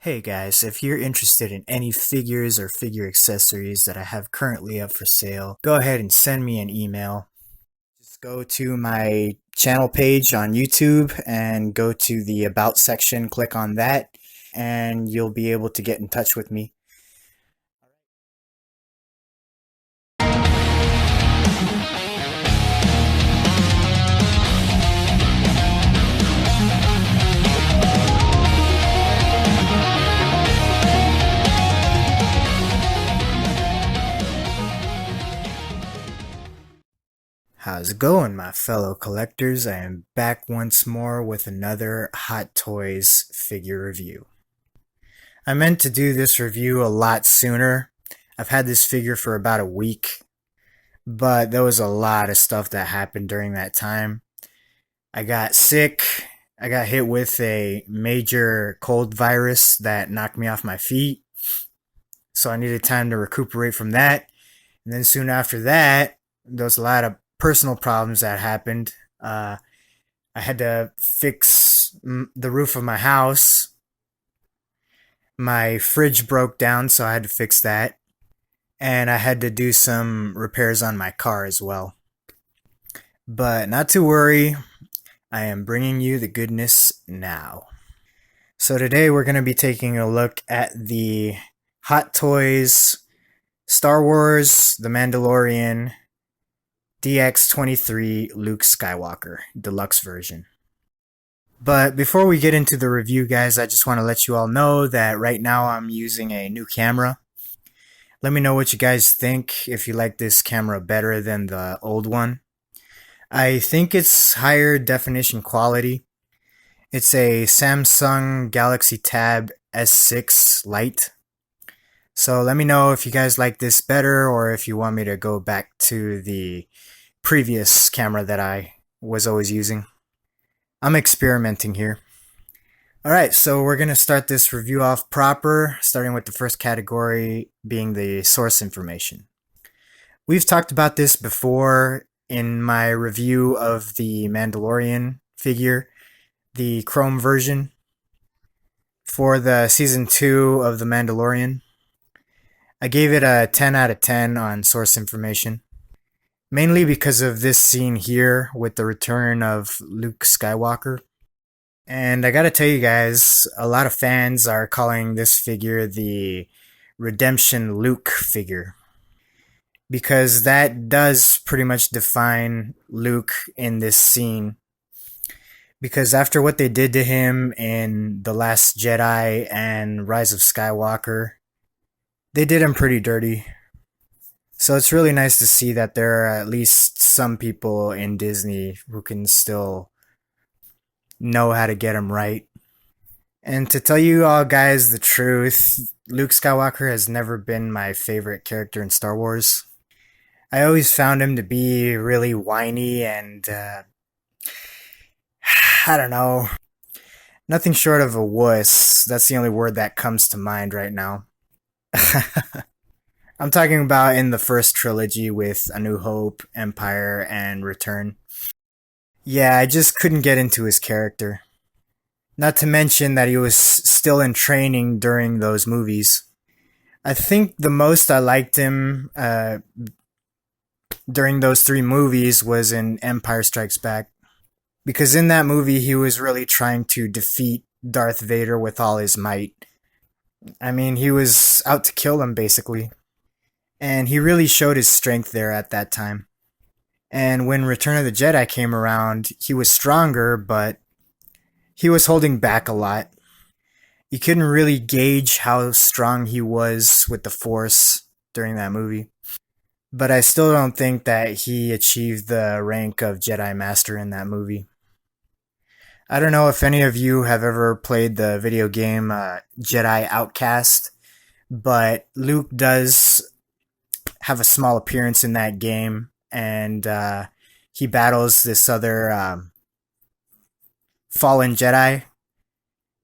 Hey guys, if you're interested in any figures or figure accessories that I have currently up for sale, go ahead and send me an email. Just go to my channel page on YouTube and go to the About section, click on that, and you'll be able to get in touch with me. How's it going, my fellow collectors? I am back once more with another Hot Toys figure review. I meant to do this review a lot sooner. I've had this figure for about a week, but there was a lot of stuff that happened during that time. I got sick. I got hit with a major cold virus that knocked me off my feet. So I needed time to recuperate from that. And then soon after that, there was a lot of personal problems that happened. I had to fix the roof of my house. My fridge broke down, so I had to fix that. And I had to do some repairs on my car as well. But not to worry, I am bringing you the goodness now. So today we're going to be taking a look at the Hot Toys Star Wars The Mandalorian DX23 Luke Skywalker Deluxe version. But before we get into the review, guys, I just want to let you all know that right now I'm using a new camera. Let me know what you guys think, if you like this camera better than the old one. I think it's higher definition quality. It's a Samsung Galaxy Tab S6 Lite. So let me know if you guys like this better or if you want me to go back to the previous camera that I was always using. I'm experimenting here. Alright, so we're going to start this review off proper, starting with the first category being the source information. We've talked about this before in my review of the Mandalorian figure, the Chrome version, for the Season 2 of The Mandalorian. I gave it a 10 out of 10 on source information, mainly because of this scene here with the return of Luke Skywalker. And I gotta tell you guys, a lot of fans are calling this figure the Redemption Luke figure, because that does pretty much define Luke in this scene. Because after what they did to him in The Last Jedi and Rise of Skywalker, they did him pretty dirty. So it's really nice to see that there are at least some people in Disney who can still know how to get him right. And to tell you all guys the truth, Luke Skywalker has never been my favorite character in Star Wars. I always found him to be really whiny and, I don't know, nothing short of a wuss. That's the only word that comes to mind right now. I'm talking about in the first trilogy with A New Hope, Empire, and Return. Yeah, I just couldn't get into his character. Not to mention that he was still in training during those movies. I think the most I liked him during those 3 movies was in Empire Strikes Back. Because in that movie, he was really trying to defeat Darth Vader with all his might. I mean, he was out to kill him, basically. And he really showed his strength there at that time. And when Return of the Jedi came around, he was stronger, but he was holding back a lot. You couldn't really gauge how strong he was with the Force during that movie. But I still don't think that he achieved the rank of Jedi Master in that movie. I don't know if any of you have ever played the video game Jedi Outcast, but Luke does have a small appearance in that game, and he battles this other fallen Jedi,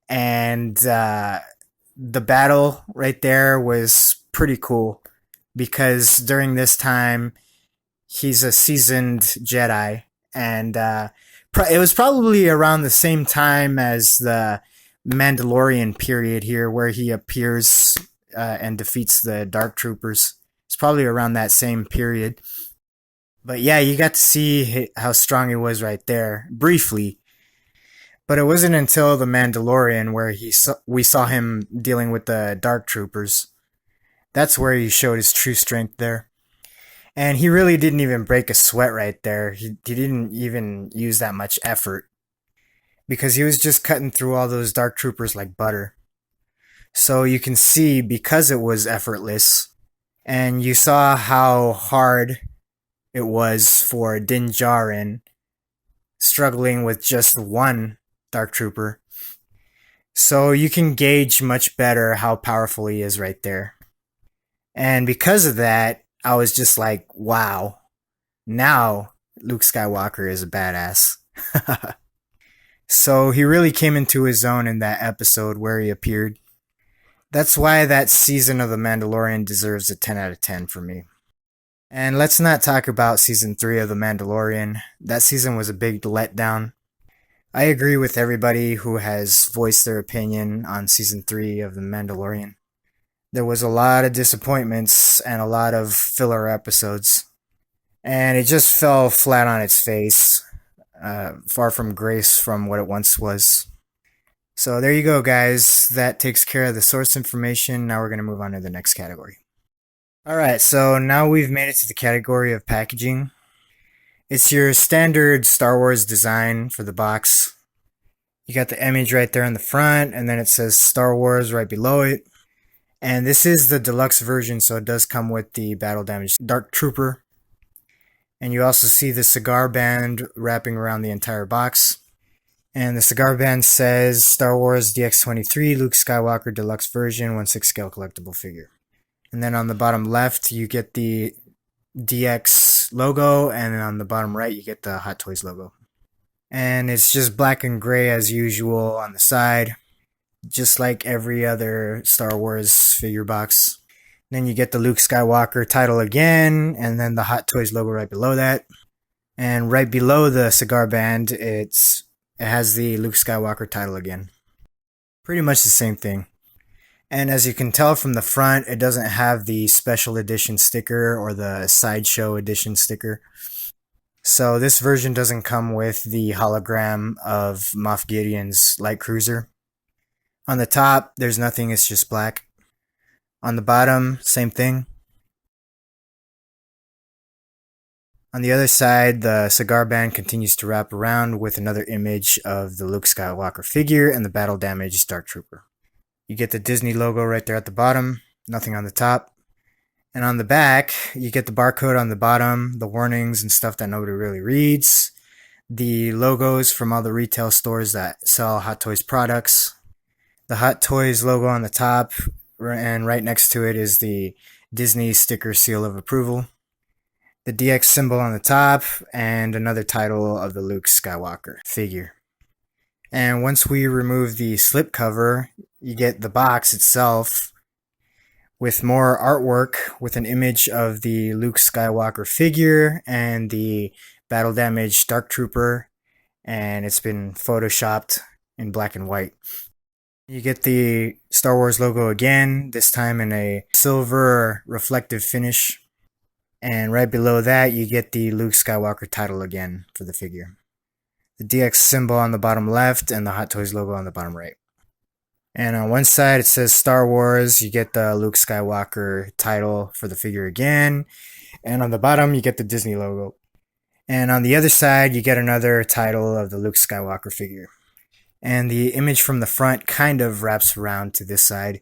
and the battle right there was pretty cool, because during this time he's a seasoned Jedi, and it was probably around the same time as the Mandalorian period here where he appears and defeats the Dark Troopers. It's probably around that same period. But yeah, you got to see how strong he was right there, briefly. But it wasn't until the Mandalorian where we saw him dealing with the Dark Troopers. That's where he showed his true strength there. And he really didn't even break a sweat right there. He didn't even use that much effort. Because he was just cutting through all those Dark Troopers like butter. So you can see, because it was effortless, and you saw how hard it was for Din Djarin struggling with just one Dark Trooper. So you can gauge much better how powerful he is right there. And because of that, I was just like, wow, now Luke Skywalker is a badass. So he really came into his own in that episode where he appeared. That's why that season of The Mandalorian deserves a 10 out of 10 for me. And let's not talk about season 3 of The Mandalorian. That season was a big letdown. I agree with everybody who has voiced their opinion on season 3 of The Mandalorian. There was a lot of disappointments and a lot of filler episodes. And it just fell flat on its face. Far from grace from what it once was. So there you go, guys. That takes care of the source information. Now we're going to move on to the next category. Alright, so now we've made it to the category of packaging. It's your standard Star Wars design for the box. You got the image right there in the front, and then it says Star Wars right below it. And this is the deluxe version, so it does come with the battle damaged Dark Trooper. And you also see the cigar band wrapping around the entire box. And the cigar band says Star Wars DX23 Luke Skywalker Deluxe Version 1/6 scale collectible figure. And then on the bottom left, you get the DX logo, and on the bottom right, you get the Hot Toys logo. And it's just black and gray as usual on the side, just like every other Star Wars figure box. Then you get the Luke Skywalker title again, and then the Hot Toys logo right below that. And right below the cigar band, it has the Luke Skywalker title again. Pretty much the same thing. And as you can tell from the front, it doesn't have the special edition sticker or the sideshow edition sticker. So this version doesn't come with the hologram of Moff Gideon's light cruiser. On the top, there's nothing, it's just black. On the bottom, same thing. On the other side, the cigar band continues to wrap around with another image of the Luke Skywalker figure and the battle damaged Dark Trooper. You get the Disney logo right there at the bottom, nothing on the top. And on the back, you get the barcode on the bottom, the warnings and stuff that nobody really reads, the logos from all the retail stores that sell Hot Toys products, the Hot Toys logo on the top, and right next to it is the Disney sticker seal of approval, the DX symbol on the top, and another title of the Luke Skywalker figure. And once we remove the slipcover, you get the box itself with more artwork with an image of the Luke Skywalker figure and the battle damaged Dark Trooper, and it's been photoshopped in black and white. You get the Star Wars logo again, this time in a silver reflective finish. And right below that, you get the Luke Skywalker title again for the figure. The DX symbol on the bottom left and the Hot Toys logo on the bottom right. And on one side, it says Star Wars. You get the Luke Skywalker title for the figure again. And on the bottom, you get the Disney logo. And on the other side, you get another title of the Luke Skywalker figure. And the image from the front kind of wraps around to this side.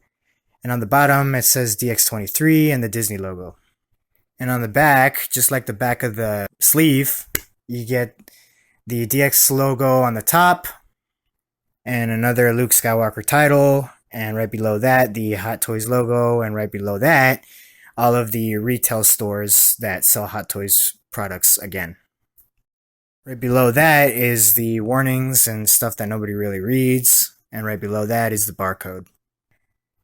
And on the bottom, it says DX23 and the Disney logo. And on the back, just like the back of the sleeve, you get the DX logo on the top and another Luke Skywalker title. And right below that, the Hot Toys logo. And right below that, all of the retail stores that sell Hot Toys products again. Right below that is the warnings and stuff that nobody really reads. And right below that is the barcode.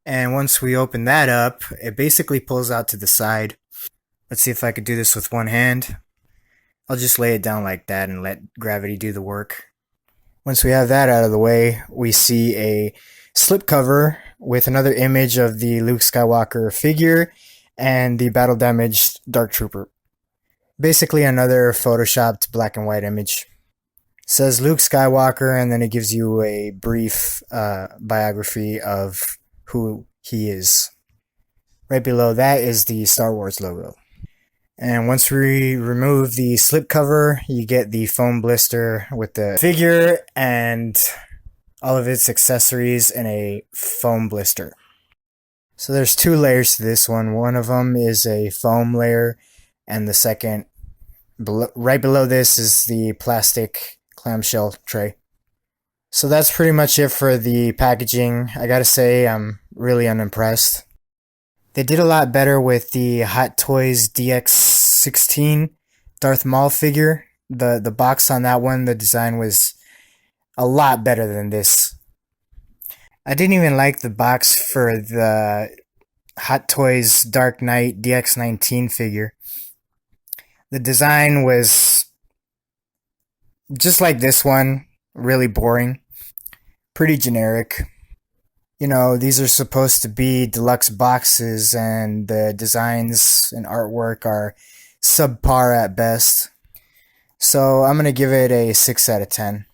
And once we open that up, it basically pulls out to the side. Let's see if I could do this with one hand. I'll just lay it down like that and let gravity do the work. Once we have that out of the way, we see a slipcover with another image of the Luke Skywalker figure and the battle damaged Dark Trooper. Basically another photoshopped black and white image. It says Luke Skywalker, and then it gives you a brief biography of who he is. Right below that is the Star Wars logo. And once we remove the slipcover, you get the foam blister with the figure and all of its accessories in a foam blister. So there's two layers to this one. One of them is a foam layer, and the second, right below this, is the plastic clamshell tray. So that's pretty much it for the packaging. I gotta say, I'm really unimpressed. They did a lot better with the Hot Toys DX23 Darth Maul figure. The box on that one, the design was a lot better than this. I didn't even like the box for the Hot Toys Dark Knight DX19 figure. The design was just like this one, really boring, pretty generic. You know, these are supposed to be deluxe boxes, and the designs and artwork are subpar at best. So I'm going to give it a 6 out of 10.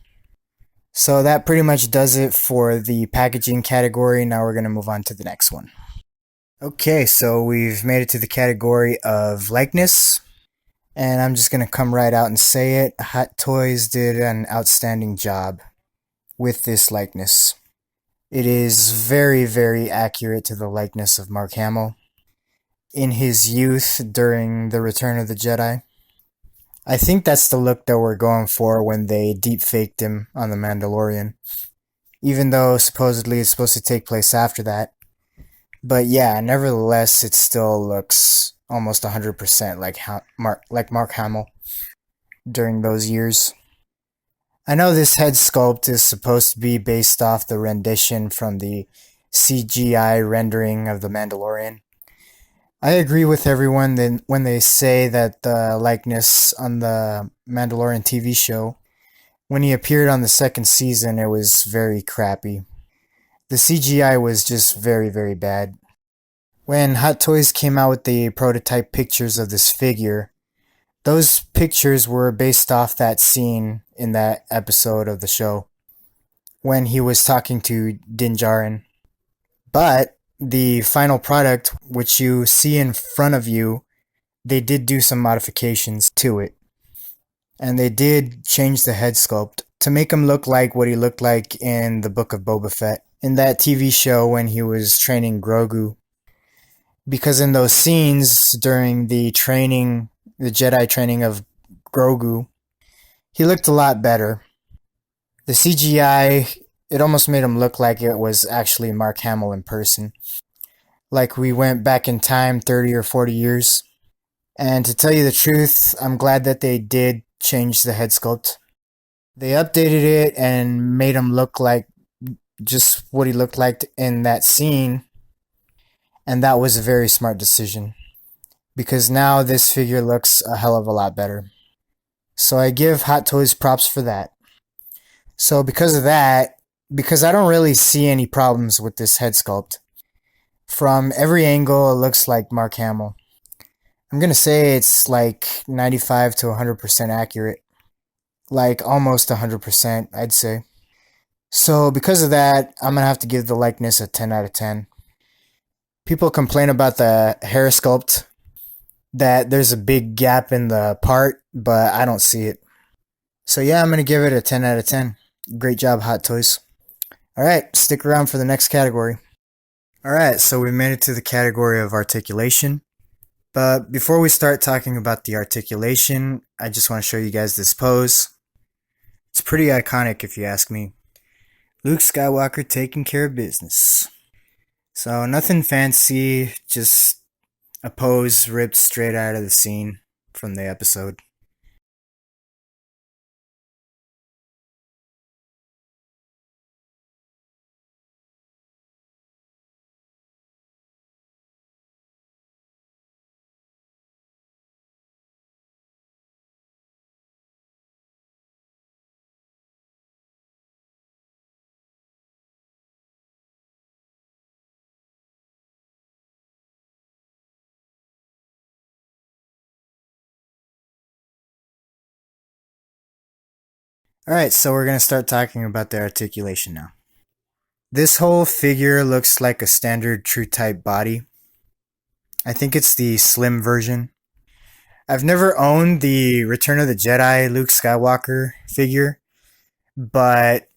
So that pretty much does it for the packaging category. Now we're going to move on to the next one. Okay, so we've made it to the category of likeness. And I'm just going to come right out and say it. Hot Toys did an outstanding job with this likeness. It is very, very accurate to the likeness of Mark Hamill in his youth during the Return of the Jedi. I think that's the look that we're going for when they deep-faked him on The Mandalorian, even though supposedly it's supposed to take place after that. But yeah, nevertheless, it still looks almost 100% like Mark Hamill during those years. I know this head sculpt is supposed to be based off the rendition from the CGI rendering of The Mandalorian. I agree with everyone when they say that the likeness on the Mandalorian TV show, when he appeared on the second season, it was very crappy. The CGI was just very, very bad. When Hot Toys came out with the prototype pictures of this figure, those pictures were based off that scene in that episode of the show when he was talking to Din Djarin. But the final product, which you see in front of you, they did do some modifications to it. And they did change the head sculpt to make him look like what he looked like in the Book of Boba Fett, in that TV show when he was training Grogu. Because in those scenes during the Jedi training of Grogu, he looked a lot better. The CGI, it almost made him look like it was actually Mark Hamill in person. Like we went back in time 30 or 40 years. And to tell you the truth, I'm glad that they did change the head sculpt. They updated it and made him look like just what he looked like in that scene. And that was a very smart decision, because now this figure looks a hell of a lot better. So I give Hot Toys props for that. So because of that, because I don't really see any problems with this head sculpt, from every angle it looks like Mark Hamill. I'm going to say it's like 95 to 100% accurate. Like almost 100%, I'd say. So because of that, I'm going to have to give the likeness a 10 out of 10. People complain about the hair sculpt, that there's a big gap in the part, but I don't see it. So yeah, I'm going to give it a 10 out of 10. Great job, Hot Toys. Alright, stick around for the next category. Alright, so we made it to the category of articulation. But before we start talking about the articulation, I just want to show you guys this pose. It's pretty iconic if you ask me. Luke Skywalker taking care of business. So nothing fancy, just a pose ripped straight out of the scene from the episode. Alright, so we're going to start talking about the articulation now. This whole figure looks like a standard true type body. I think it's the slim version. I've never owned the Return of the Jedi Luke Skywalker figure, but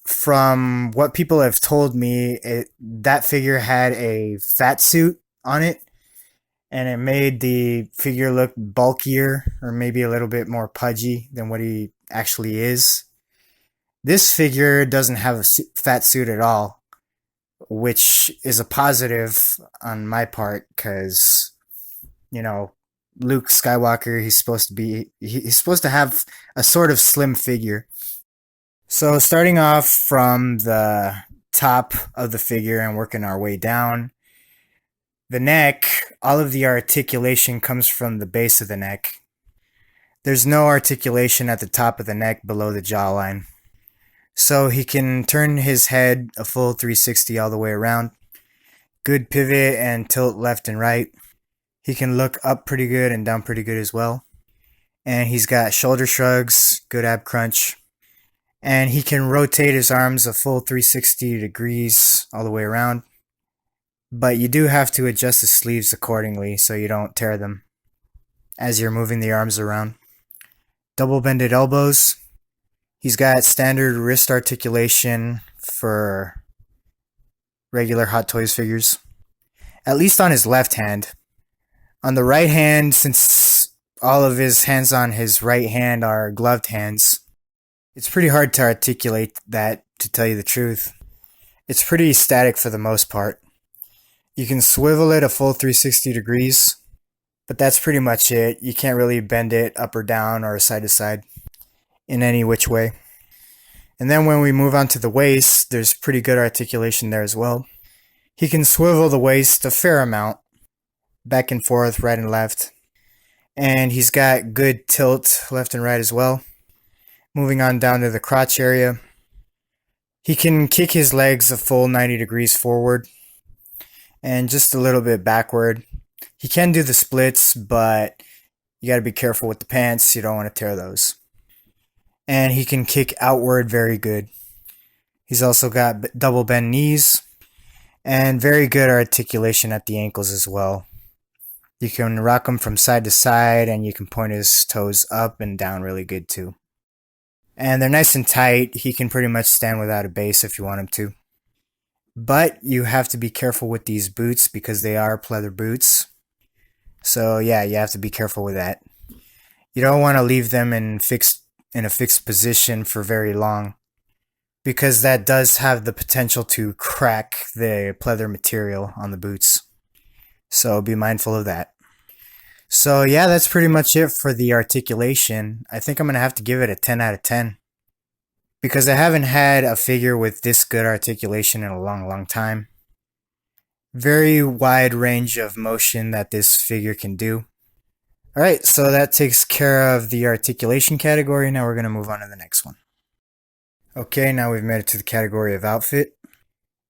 from what people have told me, that figure had a fat suit on it, and it made the figure look bulkier or maybe a little bit more pudgy than what he actually is. This figure doesn't have a fat suit at all, which is a positive on my part because, you know, Luke Skywalker, he's supposed to have a sort of slim figure. So starting off from the top of the figure and working our way down, the neck, all of the articulation comes from the base of the neck. There's no articulation at the top of the neck below the jawline. So he can turn his head a full 360 all the way around. Good pivot and tilt left and right. He can look up pretty good and down pretty good as well. And he's got shoulder shrugs, good ab crunch. And he can rotate his arms a full 360 degrees all the way around. But you do have to adjust the sleeves accordingly so you don't tear them as you're moving the arms around. Double bended elbows. He's got standard wrist articulation for regular Hot Toys figures, at least on his left hand. On the right hand, since all of his hands on his right hand are gloved hands, it's pretty hard to articulate that, to tell you the truth. It's pretty static for the most part. You can swivel it a full 360 degrees, but that's pretty much it. You can't really bend it up or down or side to side in any which way. And then when we move on to the waist, there's pretty good articulation there as well. He can swivel the waist a fair amount, back and forth, right and left. And he's got good tilt left and right as well. Moving on down to the crotch area. He can kick his legs a full 90 degrees forward and just a little bit backward. He can do the splits, but you got to be careful with the pants. You don't want to tear those. And he can kick outward very good. He's also got double bend knees and very good articulation at the ankles as well. You can rock him from side to side, and you can point his toes up and down really good too. And they're nice and tight. He can pretty much stand without a base if you want him to. But you have to be careful with these boots because they are pleather boots. So yeah, you have to be careful with that. You don't want to leave them in a fixed position for very long, because that does have the potential to crack the pleather material on the boots. So be mindful of that. So yeah, that's pretty much it for the articulation. I think I'm going to have to give it a 10 out of 10. Because I haven't had a figure with this good articulation in a long time. Very wide range of motion that this figure can do. Alright, so that takes care of the articulation category. Now we're going to move on to the next one. Okay, now we've made it to the category of outfit.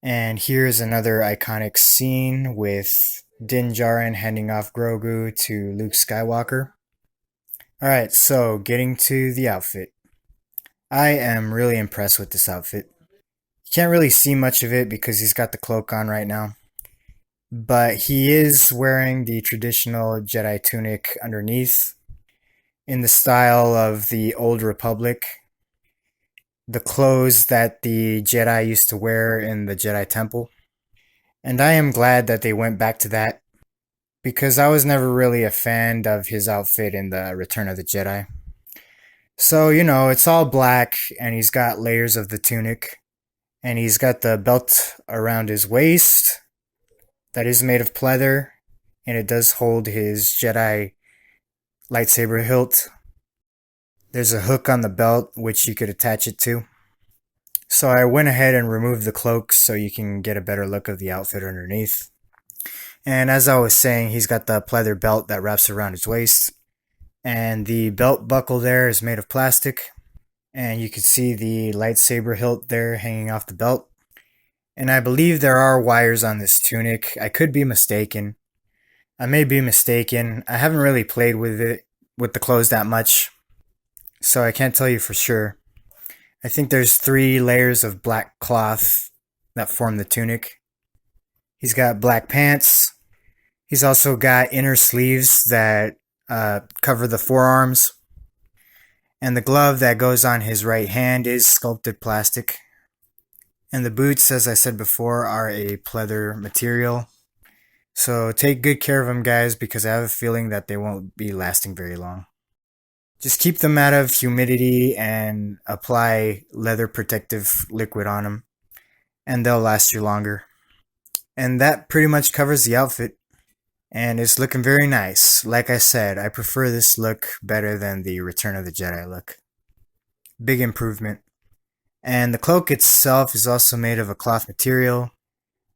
And here's another iconic scene with Din Djarin handing off Grogu to Luke Skywalker. Alright, so getting to the outfit. I am really impressed with this outfit. You can't really see much of it because he's got the cloak on right now. But he is wearing the traditional Jedi tunic underneath in the style of the Old Republic. The clothes that the Jedi used to wear in the Jedi Temple. And I am glad that they went back to that, because I was never really a fan of his outfit in the Return of the Jedi. So, it's all black, and he's got layers of the tunic, and he's got the belt around his waist that is made of pleather, and it does hold his Jedi lightsaber hilt. There's a hook on the belt which you could attach it to. So I went ahead and removed the cloak so you can get a better look of the outfit underneath. And as I was saying, he's got the pleather belt that wraps around his waist. And the belt buckle there is made of plastic. And you can see the lightsaber hilt there hanging off the belt. And I believe there are wires on this tunic. I could be mistaken. I may be mistaken. I haven't really played with the clothes that much, so I can't tell you for sure. I think there's 3 layers of black cloth that form the tunic. He's got black pants. He's also got inner sleeves that cover the forearms. And the glove that goes on his right hand is sculpted plastic. And the boots, as I said before, are a pleather material. So take good care of them, guys, because I have a feeling that they won't be lasting very long. Just keep them out of humidity and apply leather protective liquid on them, and they'll last you longer. And that pretty much covers the outfit. And it's looking very nice. Like I said, I prefer this look better than the Return of the Jedi look. Big improvement. And the cloak itself is also made of a cloth material,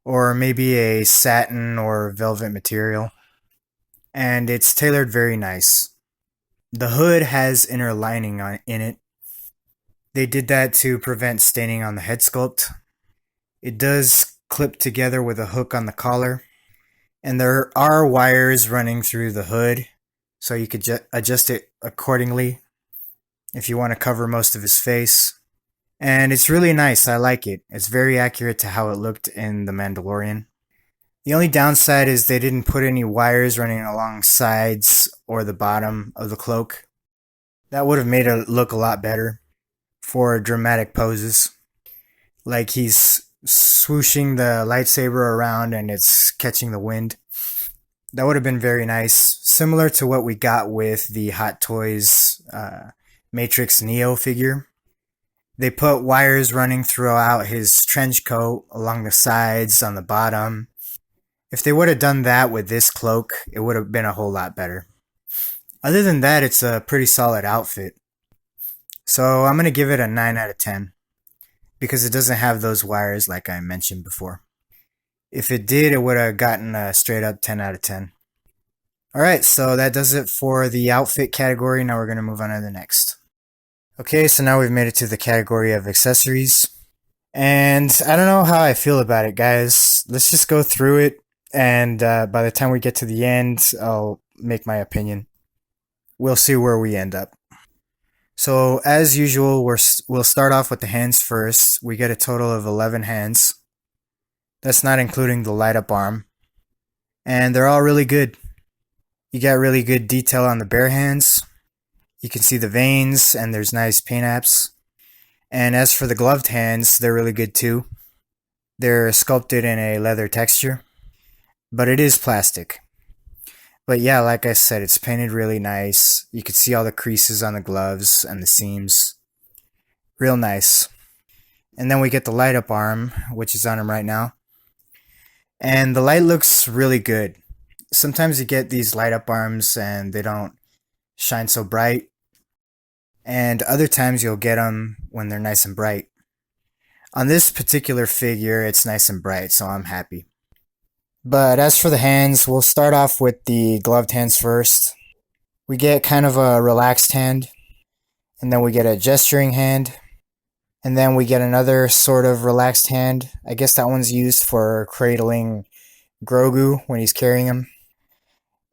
or maybe a satin or velvet material. And it's tailored very nice. The hood has inner lining in it. They did that to prevent staining on the head sculpt. It does clip together with a hook on the collar. And there are wires running through the hood, so you could adjust it accordingly if you want to cover most of his face. And it's really nice, I like it. It's very accurate to how it looked in The Mandalorian. The only downside is they didn't put any wires running along sides or the bottom of the cloak. That would have made it look a lot better for dramatic poses. Like he's swooshing the lightsaber around and it's catching the wind. That would have been very nice. Similar to what we got with the Hot Toys Matrix Neo figure. They put wires running throughout his trench coat, along the sides, on the bottom. If they would have done that with this cloak, it would have been a whole lot better. Other than that, it's a pretty solid outfit. So I'm going to give it a 9 out of 10. Because it doesn't have those wires like I mentioned before. If it did, it would have gotten a straight up 10 out of 10. Alright, so that does it for the outfit category. Now we're going to move on to the next. Okay, so now we've made it to the category of accessories. And I don't know how I feel about it, guys. Let's just go through it. And by the time we get to the end, I'll make my opinion. We'll see where we end up. So, as usual, we'll start off with the hands first. We get a total of 11 hands. That's not including the light-up arm. And they're all really good. You got really good detail on the bare hands. You can see the veins, and there's nice paint apps. And as for the gloved hands, they're really good too. They're sculpted in a leather texture. But it is plastic. But yeah, like I said, it's painted really nice. You can see all the creases on the gloves and the seams. Real nice. And then we get the light up arm, which is on him right now. And the light looks really good. Sometimes you get these light up arms and they don't shine so bright. And other times you'll get them when they're nice and bright. On this particular figure, it's nice and bright, so I'm happy. But as for the hands, we'll start off with the gloved hands first. We get kind of a relaxed hand, and then we get a gesturing hand, and then we get another sort of relaxed hand. I guess that one's used for cradling Grogu when he's carrying him.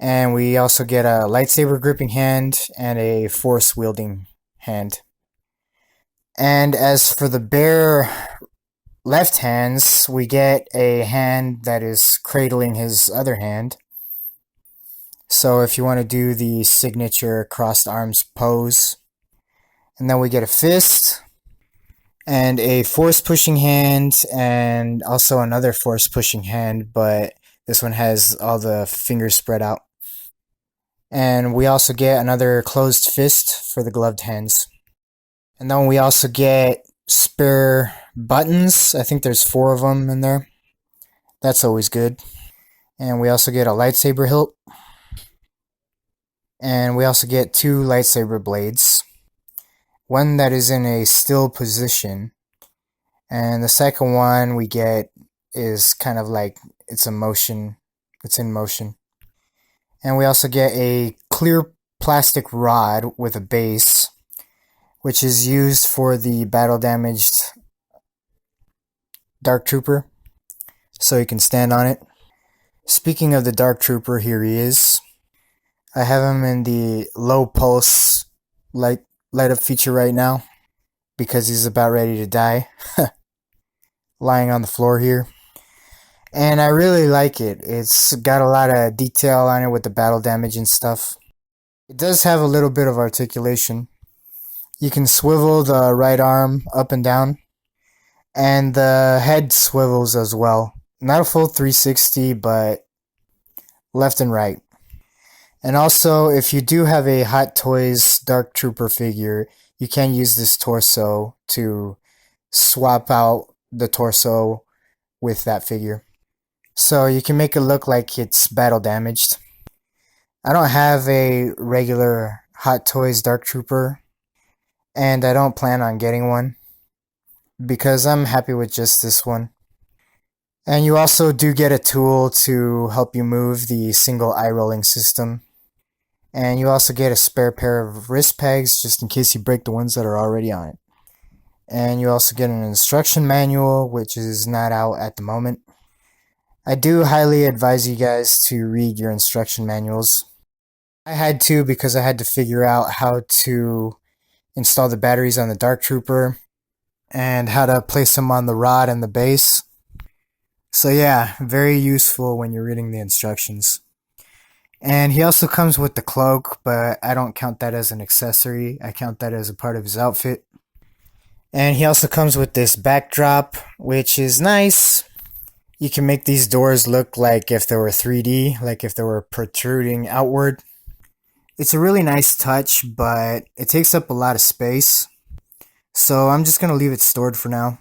And we also get a lightsaber gripping hand and a force wielding hand. And as for the bare left hands, we get a hand that is cradling his other hand. So if you want to do the signature crossed arms pose. And then we get a fist and a force pushing hand and also another force pushing hand, but this one has all the fingers spread out. And we also get another closed fist for the gloved hands. And then we also get spare buttons. I think there's 4 of them in there. That's always good. And we also get a lightsaber hilt. And we also get 2 lightsaber blades. One that is in a still position. And the second one we get is kind of like it's in motion. And we also get a clear plastic rod with a base, which is used for the battle damaged Dark Trooper, so he can stand on it. Speaking of the Dark Trooper, here he is. I have him in the low pulse light up feature right now, because he's about ready to die, lying on the floor here. And I really like it. It's got a lot of detail on it with the battle damage and stuff. It does have a little bit of articulation. You can swivel the right arm up and down, and the head swivels as well. Not a full 360, but left and right. And also, if you do have a Hot Toys Dark Trooper figure, you can use this torso to swap out the torso with that figure. So you can make it look like it's battle damaged. I don't have a regular Hot Toys Dark Trooper, and I don't plan on getting one because I'm happy with just this one. And you also do get a tool to help you move the single eye rolling system. And you also get a spare pair of wrist pegs just in case you break the ones that are already on it. And you also get an instruction manual, which is not out at the moment. I do highly advise you guys to read your instruction manuals. I had to because I had to figure out how to install the batteries on the Dark Trooper and how to place them on the rod and the base. So yeah, very useful when you're reading the instructions. And he also comes with the cloak, but I don't count that as an accessory. I count that as a part of his outfit. And he also comes with this backdrop, which is nice. You can make these doors look like if they were 3D, like if they were protruding outward. It's a really nice touch, but it takes up a lot of space. So I'm just going to leave it stored for now.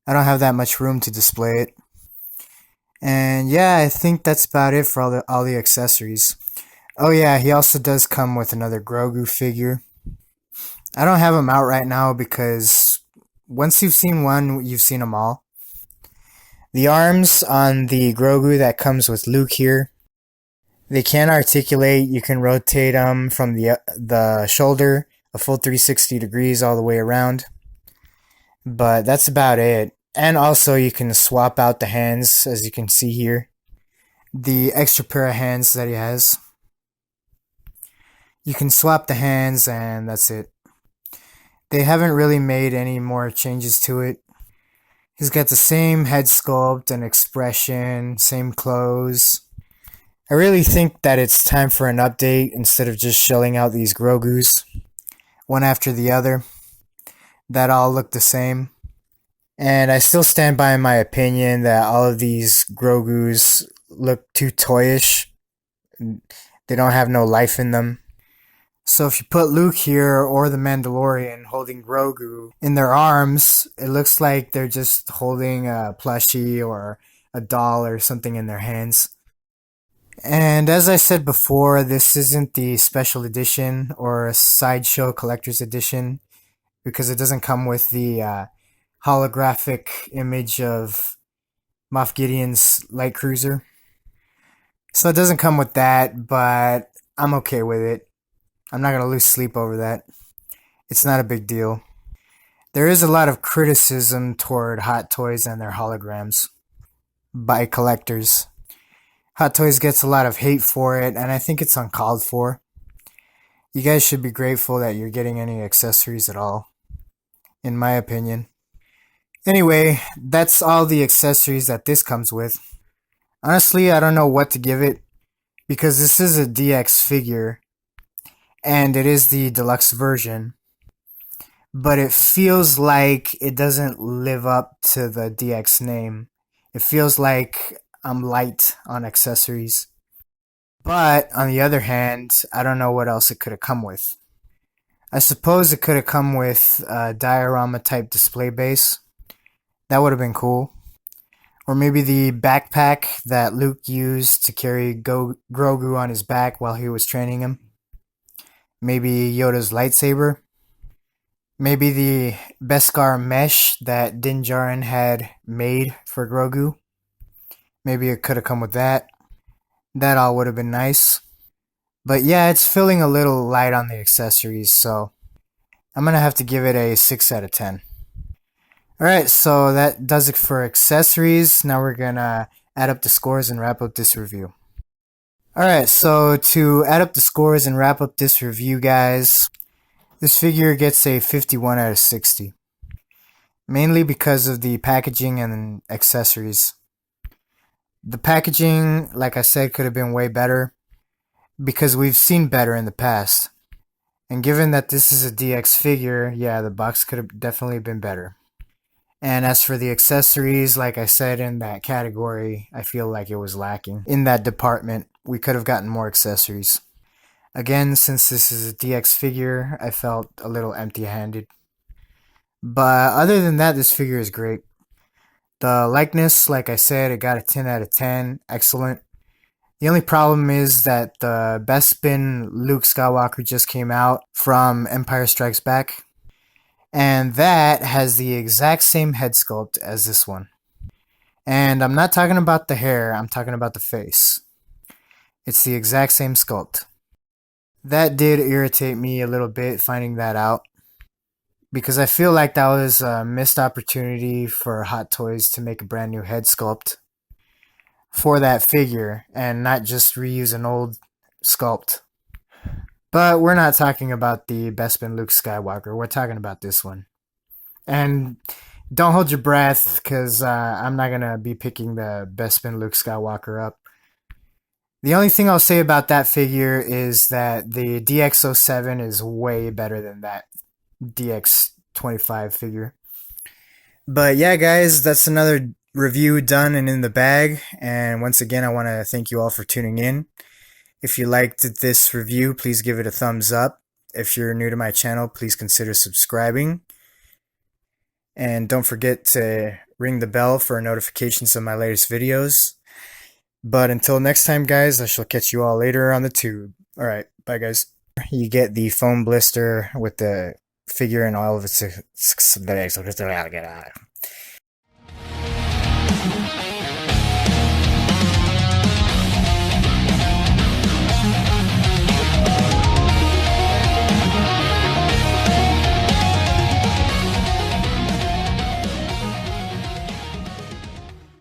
I don't have that much room to display it. And yeah, I think that's about it for all the accessories. Oh yeah, he also does come with another Grogu figure. I don't have him out right now because once you've seen one, you've seen them all. The arms on the Grogu that comes with Luke here, they can articulate. You can rotate them from the shoulder a full 360 degrees all the way around. But that's about it. And also you can swap out the hands, as you can see here. The extra pair of hands that he has. You can swap the hands and that's it. They haven't really made any more changes to it. He's got the same head sculpt and expression, same clothes. I really think that it's time for an update instead of just shelling out these Grogus, one after the other, that all look the same. And I still stand by my opinion that all of these Grogus look too toyish. They don't have no life in them. So if you put Luke here or the Mandalorian holding Grogu in their arms, it looks like they're just holding a plushie or a doll or something in their hands. And as I said before, this isn't the special edition or a sideshow collector's edition because it doesn't come with the holographic image of Moff Gideon's light cruiser. So it doesn't come with that, but I'm okay with it. I'm not going to lose sleep over that. It's not a big deal. There is a lot of criticism toward Hot Toys and their holograms by collectors. Hot Toys gets a lot of hate for it, and I think it's uncalled for. You guys should be grateful that you're getting any accessories at all, in my opinion. Anyway, that's all the accessories that this comes with. Honestly, I don't know what to give it, because this is a DX figure, and it is the deluxe version, but it feels like it doesn't live up to the DX name. It feels like I'm light on accessories. But on the other hand, I don't know what else it could have come with. I suppose it could have come with a diorama type display base. That would have been cool. Or maybe the backpack that Luke used to carry Grogu on his back while he was training him. Maybe Yoda's lightsaber. Maybe the Beskar mesh that Din Djarin had made for Grogu. Maybe it could have come with that. That all would have been nice. But yeah, it's feeling a little light on the accessories, so I'm going to have to give it a 6 out of 10. Alright, so that does it for accessories. Now we're going to add up the scores and wrap up this review. Alright, so to add up the scores and wrap up this review, guys, This figure gets a 51 out of 60, mainly because of the packaging and accessories. The packaging, like I said, could have been way better because we've seen better in the past. And given that this is a DX figure, yeah, the box could have definitely been better. And as for the accessories, like I said, in that category, I feel like it was lacking. In that department, we could have gotten more accessories. Again, since this is a DX figure, I felt a little empty-handed. But other than that, this figure is great. The likeness, like I said, it got a 10 out of 10. Excellent. The only problem is that the Bespin Luke Skywalker just came out from Empire Strikes Back. And that has the exact same head sculpt as this one. And I'm not talking about the hair, I'm talking about the face. It's the exact same sculpt. That did irritate me a little bit finding that out, because I feel like that was a missed opportunity for Hot Toys to make a brand new head sculpt for that figure and not just reuse an old sculpt. But we're not talking about the Bespin Luke Skywalker, we're talking about this one. And don't hold your breath, because I'm not going to be picking the Bespin Luke Skywalker up. The only thing I'll say about that figure is that the DX07 is way better than that DX25 figure. But yeah, guys, that's another review done and in the bag. And once again, I want to thank you all for tuning in. If you liked this review, please give it a thumbs up. If you're new to my channel, please consider subscribing. And don't forget to ring the bell for notifications of my latest videos. But until next time, guys, I shall catch you all later on the tube. Alright, bye, guys. You get the foam blister with the figure and all of its